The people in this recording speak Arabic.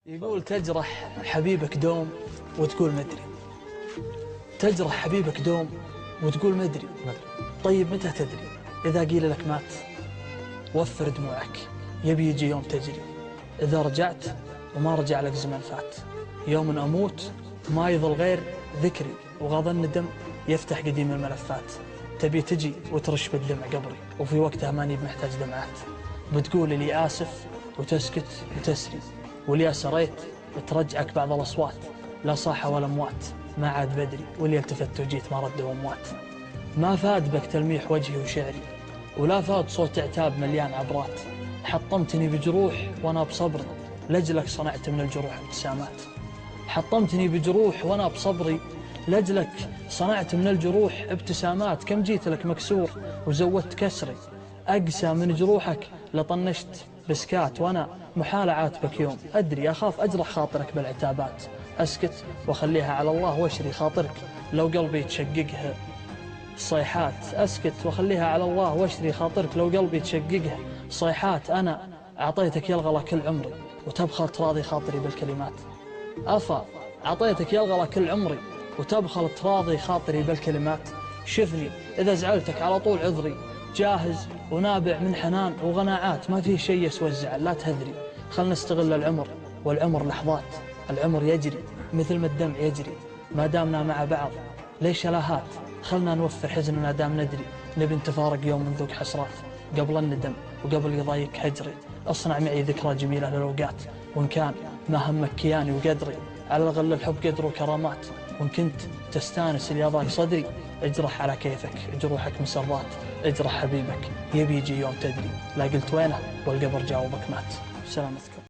يقول تجرح حبيبك دوم وتقول مدري. تجرح حبيبك دوم وتقول مدري. طيب متى تدري؟ إذا قيل لك مات وفر دموعك، يبي يجي يوم تجري. إذا رجعت وما رجع لك زمن فات، يوم أموت ما يظل غير ذكري، وغض الندم يفتح قديم الملفات. تبي تجي وترش بالدمع قبري، وفي وقتها ماني بمحتاج دمعات. بتقول لي آسف وتسكت وتسري، واللي سريت ترجعك بعض الأصوات. لا صاحة ولا موات ما عاد بدري، واللي التفت وجيت ما ردوا أموات. ما فاد بك تلميح وجهي وشعري، ولا فاد صوت عتاب مليان عبرات. حطمتني بجروح وأنا بصبري، لجلك صنعت من الجروح ابتسامات. حطمتني بجروح وأنا بصبري، لجلك صنعت من الجروح ابتسامات. كم جيت لك مكسور وزودت كسري، أقسى من جروحك لطنشت بسكات. وأنا محال عاتبك يوم أدري، أخاف أجرح خاطرك بالعتابات. أسكت وأخليها على الله واشري خاطرك لو قلبي تشققها صيحات. أسكت وأخليها على الله واشري خاطرك لو قلبي تشققها صيحات. أنا أعطيتك يلغى كل عمري وتبخل تراضي خاطري بالكلمات. أفا أعطيتك يلغى كل عمري وتبخل تراضي خاطري بالكلمات. شفني إذا زعلتك على طول عذري، جاهز ونابع من حنان وغناعات. ما فيه شيء يسوى الزعل لا تهذري، خلنا نستغل العمر والعمر لحظات. العمر يجري مثل ما الدمع يجري، ما دامنا مع بعض ليش لاهات. خلنا نوفر حزننا دام ندري، نبي نتفارق يوم من ذوق حسرات. قبل الندم وقبل يضايق هجري، اصنع معي ذكرى جميلة للأوقات. وإن كان ما همك كياني وقدري، على الأقل الحب قدر وكرامات. وإن كنت تستانس اللي ضاق صدري، اجرح على كيفك جروحك مسرات. اجرح حبيبك يبي يجي يوم تدري، لا قلت وينه والقبر جاوبك مات. سلامتكم.